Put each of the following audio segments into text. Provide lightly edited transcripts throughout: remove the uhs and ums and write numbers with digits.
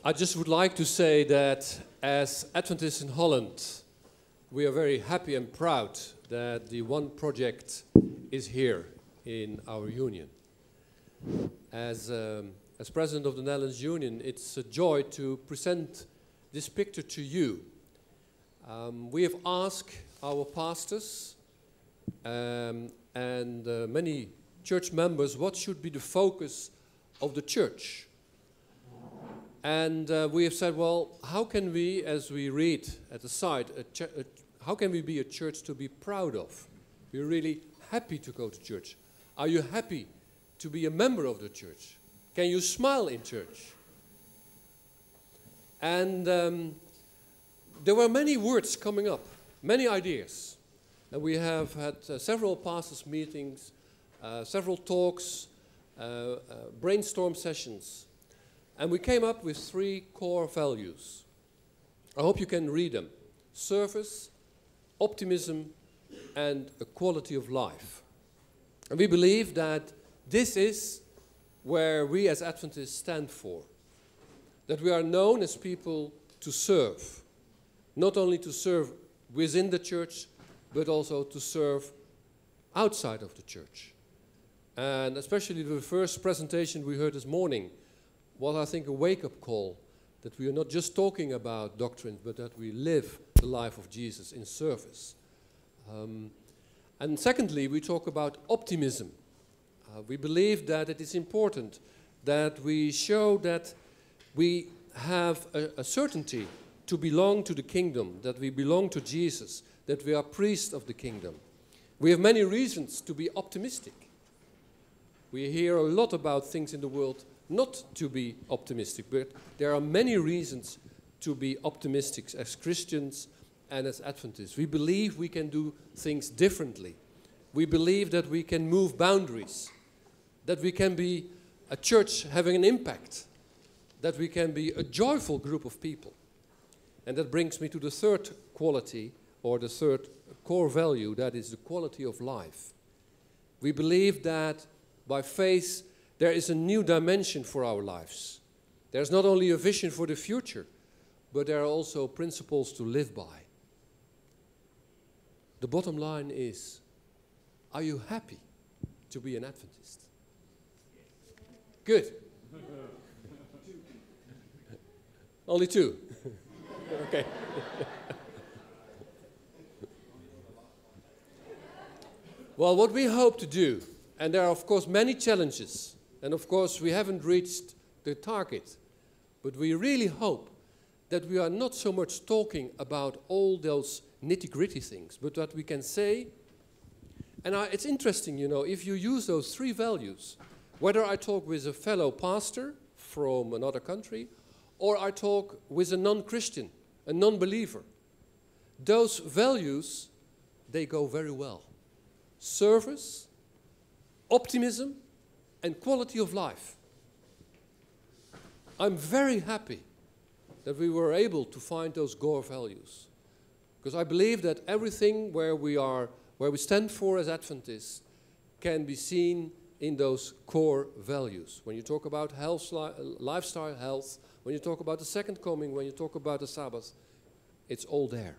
I just would like to say that as Adventists in Holland, we are very happy and proud that the One Project is here in our union. As President of the Netherlands Union, it's a joy to present this picture to you. We have asked our pastors and many church members what should be the focus of the church. And we have said, well, how can we, as we read at the side, how can we be a church to be proud of? We're really happy to go to church. Are you happy to be a member of the church? Can you smile in church? And there were many words coming up, many ideas. And we have had several pastors' meetings, several talks, brainstorm sessions. And we came up with 3 core values. I hope you can read them. Service, optimism, and a quality of life. And we believe that this is where we as Adventists stand for. That we are known as people to serve. Not only to serve within the church, but also to serve outside of the church. And especially the first presentation we heard this morning was, I think, a wake-up call, that we are not just talking about doctrine, but that we live the life of Jesus in service. And secondly, we talk about optimism. We believe that it is important that we show that we have a certainty to belong to the kingdom, that we belong to Jesus, that we are priests of the kingdom. We have many reasons to be optimistic. We hear a lot about things in the world not to be optimistic, but there are many reasons to be optimistic as Christians and as Adventists. We believe we can do things differently. We believe that we can move boundaries, that we can be a church having an impact, that we can be a joyful group of people. And that brings me to the third quality, or the third core value, that is the quality of life. We believe that by faith there is a new dimension for our lives. There's not only a vision for the future, but there are also principles to live by. The bottom line is, are you happy to be an Adventist? Good. Only 2. Okay. Well, what we hope to do, and there are of course many challenges, and of course we haven't reached the target, but we really hope that we are not so much talking about all those nitty-gritty things, but that we can say, and it's interesting, you know, if you use those 3 values, whether I talk with a fellow pastor from another country, or I talk with a non-Christian, a non-believer, those values, they go very well. Service, optimism, and quality of life. I'm very happy that we were able to find those core values, because I believe that everything where we stand for as Adventists can be seen in those core values. When you talk about health, lifestyle health, when you talk about the second coming, when you talk about the Sabbath, it's all there.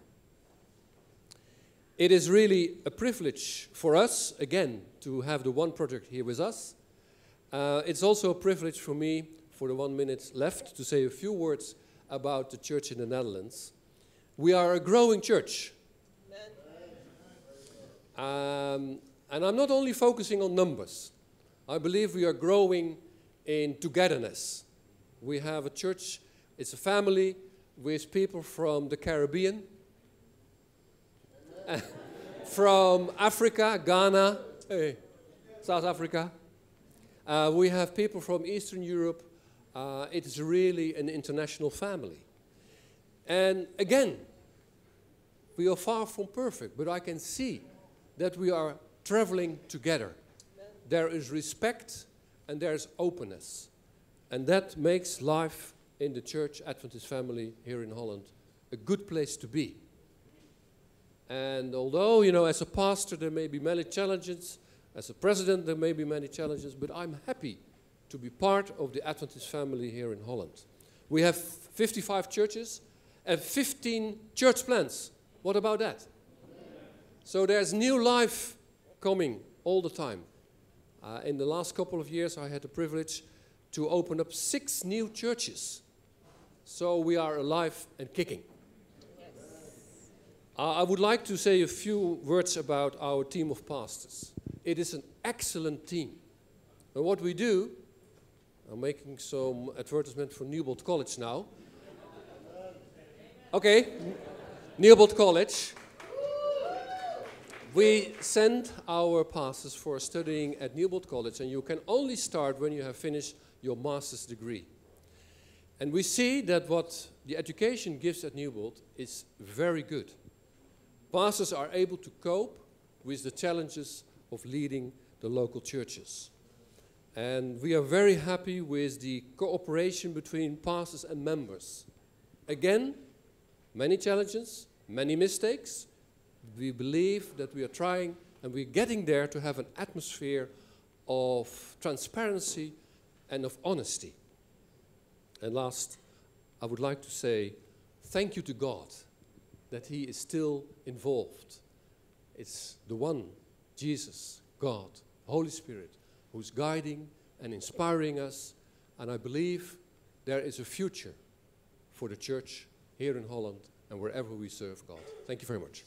It is really a privilege for us, again, to have the One Project here with us. It's also a privilege for me, for the 1 minute left, to say a few words about the church in the Netherlands. We are a growing church. And I'm not only focusing on numbers. I believe we are growing in togetherness. We have a church, it's a family with people from the Caribbean, from Africa, Ghana, South Africa. We have people from Eastern Europe. It is really an international family. And again, we are far from perfect, but I can see that we are traveling together. There is respect and there is openness. And that makes life in the Church Adventist family here in Holland a good place to be. And although, you know, as a pastor there may be many challenges, as a president there may be many challenges, but I'm happy to be part of the Adventist family here in Holland. We have 55 churches and 15 church plants. What about that? So there's new life coming all the time. In the last couple of years, I had the privilege to open up 6 new churches. So we are alive and kicking. Yes. I would like to say a few words about our team of pastors. It is an excellent team. And what we do, I'm making some advertisement for Newbold College now. Okay, Newbold College. We send our pastors for studying at Newbold College, and you can only start when you have finished your master's degree. And we see that what the education gives at Newbold is very good. Pastors are able to cope with the challenges of leading the local churches. And we are very happy with the cooperation between pastors and members. Again, many challenges, many mistakes. We believe that we are trying and we're getting there to have an atmosphere of transparency and of honesty. And last, I would like to say thank you to God that He is still involved. It's the one, Jesus, God, Holy Spirit, who's guiding and inspiring us. And I believe there is a future for the church here in Holland and wherever we serve God. Thank you very much.